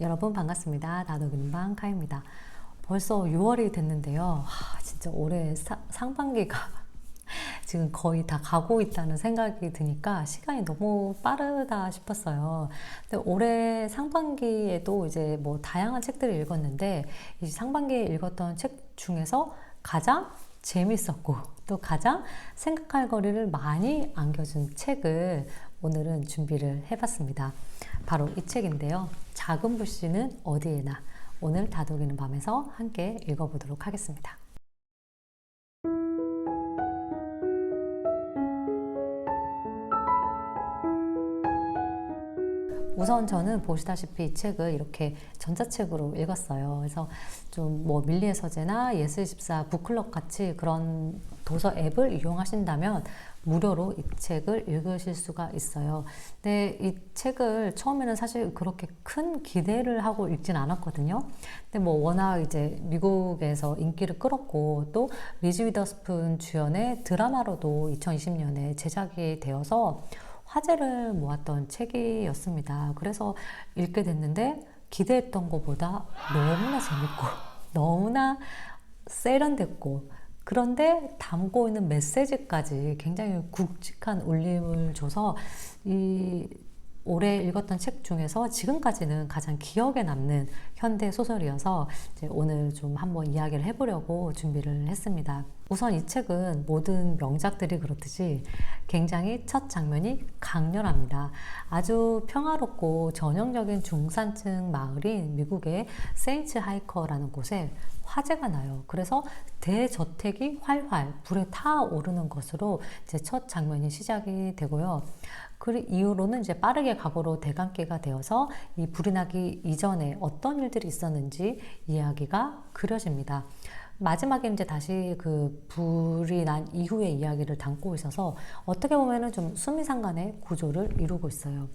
여러분 반갑습니다. 나도그림방 카입니다. 벌써 6월이 됐는데요. 진짜 올해 상반기가 지금 거의 다 가고 있다는 생각이 드니까 시간이 너무 빠르다 싶었어요. 근데 올해 상반기에도 이제 뭐 다양한 책들을 읽었는데 이 상반기에 읽었던 책 중에서 가장 재밌었고 또 가장 생각할 거리를 많이 안겨준 책을 오늘은 준비를 해봤습니다. 바로 이 책인데요. 작은 불씨는 어디에나. 오늘 다독이는 밤에서 함께 읽어보도록 하겠습니다. 우선 저는 보시다시피 이 책을 이렇게 전자책으로 읽었어요. 그래서 좀 뭐 밀리의 서재나 예스24 북클럽 같이 그런 도서 앱을 이용하신다면 무료로 이 책을 읽으실 수가 있어요. 근데 이 책을 처음에는 사실 그렇게 큰 기대를 하고 읽진 않았거든요. 근데 뭐 워낙 이제 미국에서 인기를 끌었고 또 리즈 위더스푼 주연의 드라마로도 2020년에 제작이 되어서 화제를 모았던 책이었습니다. 그래서 읽게 됐는데 기대했던 것보다 너무나 재밌고 너무나 세련됐고 그런데 담고 있는 메시지까지 굉장히 굵직한 울림을 줘서 이 올해 읽었던 책 중에서 지금까지는 가장 기억에 남는 현대 소설이어서 이제 오늘 좀 한번 이야기를 해보려고 준비를 했습니다. 우선 이 책은 모든 명작들이 그렇듯이 굉장히 첫 장면이 강렬합니다. 아주 평화롭고 전형적인 중산층 마을인 미국의 세인츠 하이커라는 곳에 화재가 나요. 그래서 대저택이 활활 불에 타오르는 것으로 이제 첫 장면이 시작이 되고요. 그 이후로는 이제 빠르게 과거로 대감기가 되어서 이 불이 나기 이전에 어떤 일들이 있었는지 이야기가 그려집니다. 마지막에 이제 다시 그 불이 난 이후의 이야기를 담고 있어서 어떻게 보면은 좀 수미상관의 구조를 이루고 있어요.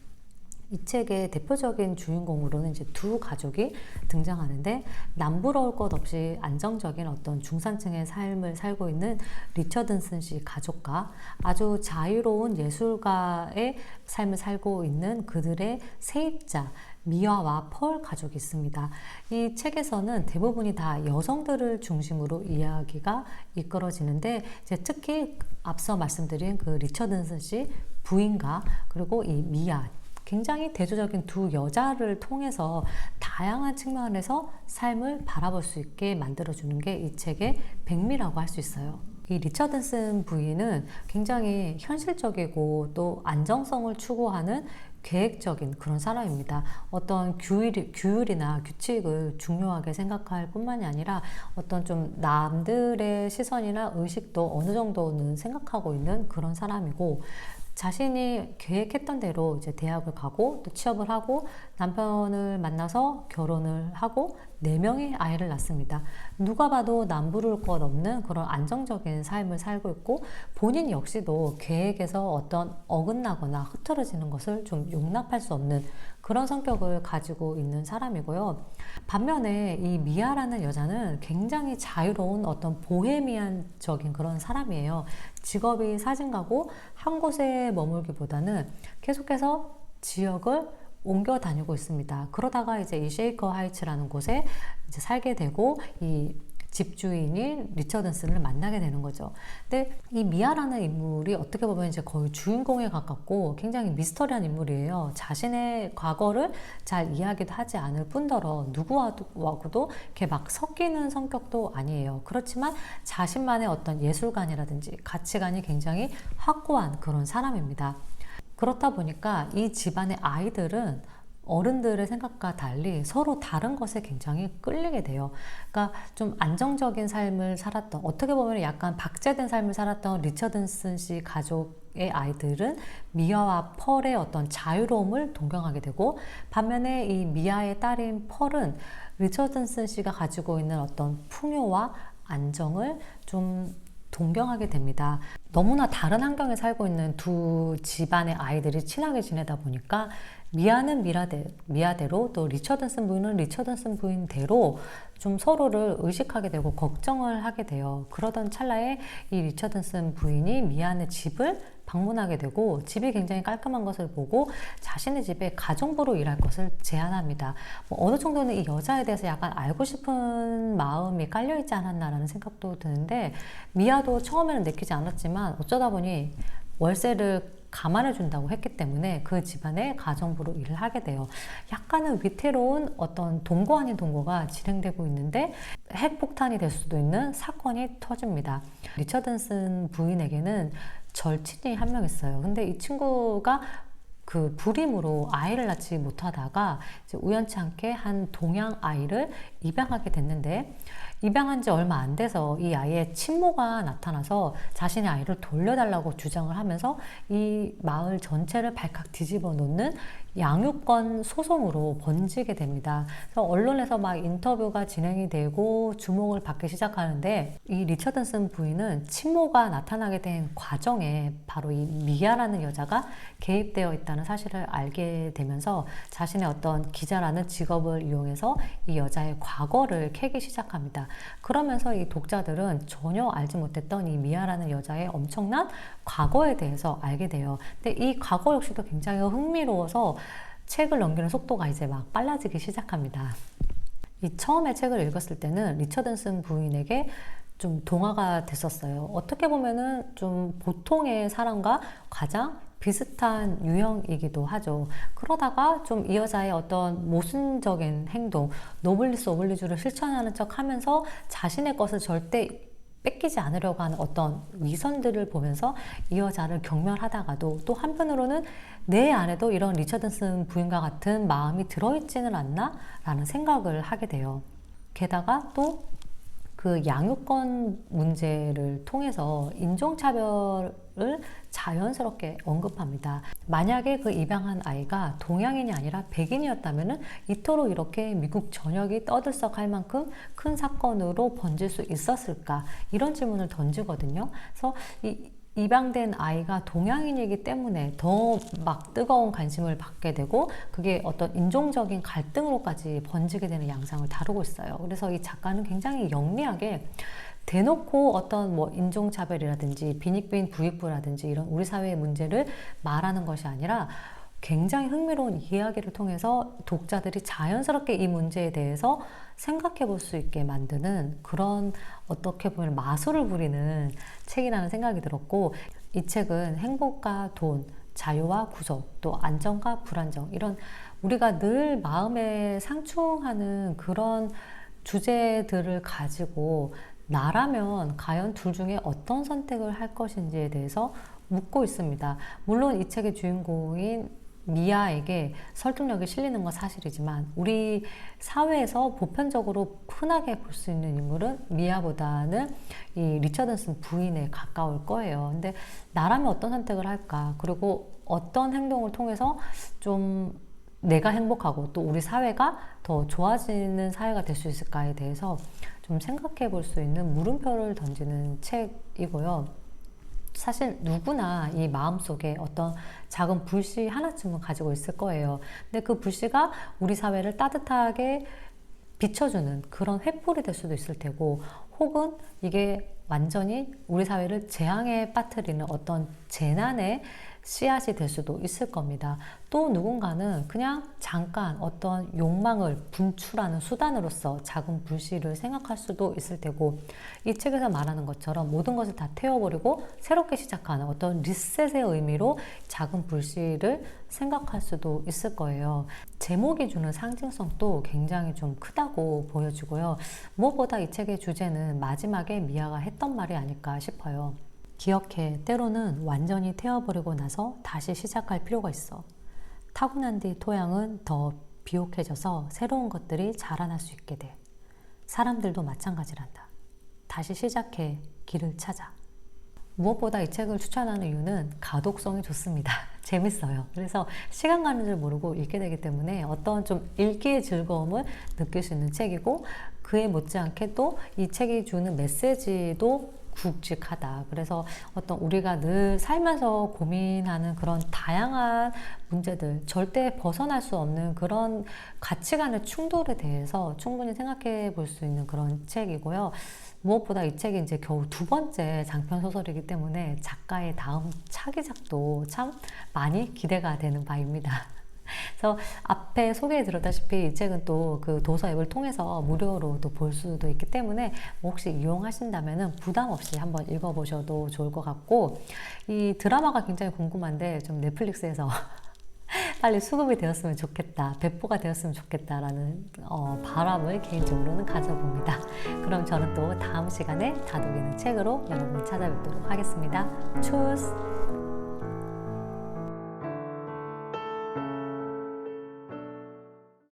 이 책의 대표적인 주인공으로는 이제 두 가족이 등장하는데 남부러울 것 없이 안정적인 어떤 중산층의 삶을 살고 있는 리처든슨 씨 가족과 아주 자유로운 예술가의 삶을 살고 있는 그들의 세입자 미아와 펄 가족이 있습니다. 이 책에서는 대부분이 다 여성들을 중심으로 이야기가 이끌어지는데 이제 특히 앞서 말씀드린 그 리처든슨 씨 부인과 그리고 이 미아 굉장히 대조적인 두 여자를 통해서 다양한 측면에서 삶을 바라볼 수 있게 만들어주는 게 이 책의 백미라고 할 수 있어요. 이 리처든슨 부인은 굉장히 현실적이고 또 안정성을 추구하는 계획적인 그런 사람입니다. 어떤 규율이나 규칙을 중요하게 생각할 뿐만이 아니라 어떤 좀 남들의 시선이나 의식도 어느 정도는 생각하고 있는 그런 사람이고 자신이 계획했던 대로 이제 대학을 가고 또 취업을 하고 남편을 만나서 결혼을 하고 4명의 아이를 낳습니다. 누가 봐도 남부를 것 없는 그런 안정적인 삶을 살고 있고 본인 역시도 계획에서 어떤 어긋나거나 흐트러지는 것을 좀 용납할 수 없는 그런 성격을 가지고 있는 사람이고요. 반면에 이 미아라는 여자는 굉장히 자유로운 어떤 보헤미안적인 그런 사람이에요. 직업이 사진가고 한 곳에 머물기보다는 계속해서 지역을 옮겨 다니고 있습니다. 그러다가 이제 이 쉐이커 하이츠라는 곳에 이제 살게 되고 이 집주인인 리처든슨을 만나게 되는 거죠. 근데 이 미아라는 인물이 어떻게 보면 이제 거의 주인공에 가깝고 굉장히 미스터리한 인물이에요. 자신의 과거를 잘 이야기도 하지 않을 뿐더러 누구와도 이렇게 막 섞이는 성격도 아니에요. 그렇지만 자신만의 어떤 예술관이라든지 가치관이 굉장히 확고한 그런 사람입니다. 그렇다 보니까 이 집안의 아이들은 어른들의 생각과 달리 서로 다른 것에 굉장히 끌리게 돼요. 그러니까 좀 안정적인 삶을 살았던, 어떻게 보면 약간 박제된 삶을 살았던 리처든슨 씨 가족의 아이들은 미아와 펄의 어떤 자유로움을 동경하게 되고, 반면에 이 미아의 딸인 펄은 리처든슨 씨가 가지고 있는 어떤 풍요와 안정을 좀 동경하게 됩니다. 너무나 다른 환경에 살고 있는 두 집안의 아이들이 친하게 지내다 보니까 미아는 미아대로 또 리처든슨 부인은 리처든슨 부인대로 좀 서로를 의식하게 되고 걱정을 하게 돼요. 그러던 찰나에 이 리처든슨 부인이 미아의 집을 방문하게 되고 집이 굉장히 깔끔한 것을 보고 자신의 집에 가정부로 일할 것을 제안합니다. 뭐 어느 정도는 이 여자에 대해서 약간 알고 싶은 마음이 깔려있지 않았나라는 생각도 드는데 미아도 처음에는 내키지 않았지만 어쩌다 보니 월세를 감안해 준다고 했기 때문에 그 집안의 가정부로 일을 하게 돼요. 약간은 위태로운 어떤 동거 아닌 동거가 진행되고 있는데 핵폭탄이 될 수도 있는 사건이 터집니다. 리처든슨 부인에게는 절친이 한 명 있어요. 근데 이 친구가 그 불임으로 아이를 낳지 못하다가 이제 우연치 않게 한 동양 아이를 입양하게 됐는데 입양한 지 얼마 안 돼서 이 아이의 친모가 나타나서 자신의 아이를 돌려달라고 주장을 하면서 이 마을 전체를 발칵 뒤집어 놓는 양육권 소송으로 번지게 됩니다. 그래서 언론에서 막 인터뷰가 진행이 되고 주목을 받기 시작하는데 이 리처든슨 부인은 친모가 나타나게 된 과정에 바로 이 미아라는 여자가 개입되어 있다는 사실을 알게 되면서 자신의 어떤 기자라는 직업을 이용해서 이 여자의 과거를 캐기 시작합니다. 그러면서 이 독자들은 전혀 알지 못했던 이 미아라는 여자의 엄청난 과거에 대해서 알게 돼요. 근데 이 과거 역시도 굉장히 흥미로워서 책을 넘기는 속도가 이제 막 빨라지기 시작합니다. 이 처음에 책을 읽었을 때는 리처든슨 부인에게 좀 동화가 됐었어요. 어떻게 보면은 좀 보통의 사람과 가장 비슷한 유형이기도 하죠. 그러다가 좀 이 여자의 어떤 모순적인 행동, 노블리스 오블리주를 실천하는 척 하면서 자신의 것을 절대 뺏기지 않으려고 하는 어떤 위선들을 보면서 이 여자를 경멸하다가도 또 한편으로는 내 안에도 이런 리처든슨 부인과 같은 마음이 들어있지는 않나? 라는 생각을 하게 돼요. 게다가 또 그 양육권 문제를 통해서 인종차별을 자연스럽게 언급합니다. 만약에 그 입양한 아이가 동양인이 아니라 백인이었다면 이토록 이렇게 미국 전역이 떠들썩할 만큼 큰 사건으로 번질 수 있었을까? 이런 질문을 던지거든요. 그래서 이 입양된 아이가 동양인이기 때문에 더 막 뜨거운 관심을 받게 되고 그게 어떤 인종적인 갈등으로까지 번지게 되는 양상을 다루고 있어요. 그래서 이 작가는 굉장히 영리하게 대놓고 어떤 뭐 인종차별이라든지 빈익빈 부익부라든지 이런 우리 사회의 문제를 말하는 것이 아니라 굉장히 흥미로운 이야기를 통해서 독자들이 자연스럽게 이 문제에 대해서 생각해 볼 수 있게 만드는 그런 어떻게 보면 마술을 부리는 책이라는 생각이 들었고 이 책은 행복과 돈, 자유와 구속, 또 안정과 불안정 이런 우리가 늘 마음에 상충하는 그런 주제들을 가지고 나라면 과연 둘 중에 어떤 선택을 할 것인지에 대해서 묻고 있습니다. 물론 이 책의 주인공인 미아에게 설득력이 실리는 건 사실이지만 우리 사회에서 보편적으로 흔하게 볼 수 있는 인물은 미아보다는 이 리처든슨 부인에 가까울 거예요. 근데 나라면 어떤 선택을 할까? 그리고 어떤 행동을 통해서 좀 내가 행복하고 또 우리 사회가 더 좋아지는 사회가 될 수 있을까에 대해서 좀 생각해 볼 수 있는 물음표를 던지는 책이고요. 사실 누구나 이 마음속에 어떤 작은 불씨 하나쯤은 가지고 있을 거예요. 근데 그 불씨가 우리 사회를 따뜻하게 비춰주는 그런 횃불이 될 수도 있을 테고 혹은 이게 완전히 우리 사회를 재앙에 빠뜨리는 어떤 재난의 씨앗이 될 수도 있을 겁니다. 또 누군가는 그냥 잠깐 어떤 욕망을 분출하는 수단으로서 작은 불씨를 생각할 수도 있을 테고 이 책에서 말하는 것처럼 모든 것을 다 태워버리고 새롭게 시작하는 어떤 리셋의 의미로 작은 불씨를 생각할 수도 있을 거예요. 제목이 주는 상징성도 굉장히 좀 크다고 보여지고요. 무엇보다 이 책의 주제는 마지막에 미아가 했던 말이 아닐까 싶어요. 기억해, 때로는 완전히 태워버리고 나서 다시 시작할 필요가 있어. 타고난 뒤 토양은 더 비옥해져서 새로운 것들이 자라날 수 있게 돼. 사람들도 마찬가지란다. 다시 시작해, 길을 찾아. 무엇보다 이 책을 추천하는 이유는 가독성이 좋습니다. 재밌어요. 그래서 시간 가는 줄 모르고 읽게 되기 때문에 어떤 좀 읽기의 즐거움을 느낄 수 있는 책이고 그에 못지않게 또 이 책이 주는 메시지도 굵직하다. 그래서 어떤 우리가 늘 살면서 고민하는 그런 다양한 문제들, 절대 벗어날 수 없는 그런 가치관의 충돌에 대해서 충분히 생각해 볼 수 있는 그런 책이고요. 무엇보다 이 책이 이제 겨우 2번째 장편 소설이기 때문에 작가의 다음 차기작도 참 많이 기대가 되는 바입니다. 그래서 앞에 소개해 드렸다시피 이 책은 또 그 도서 앱을 통해서 무료로도 볼 수도 있기 때문에 뭐 혹시 이용하신다면은 부담 없이 한번 읽어보셔도 좋을 것 같고, 이 드라마가 굉장히 궁금한데 좀 넷플릭스에서 빨리 수급이 되었으면 좋겠다, 배포가 되었으면 좋겠다라는 바람을 개인적으로는 가져봅니다. 그럼 저는 또 다음 시간에 다독이는 책으로 여러분 찾아뵙도록 하겠습니다. 추스!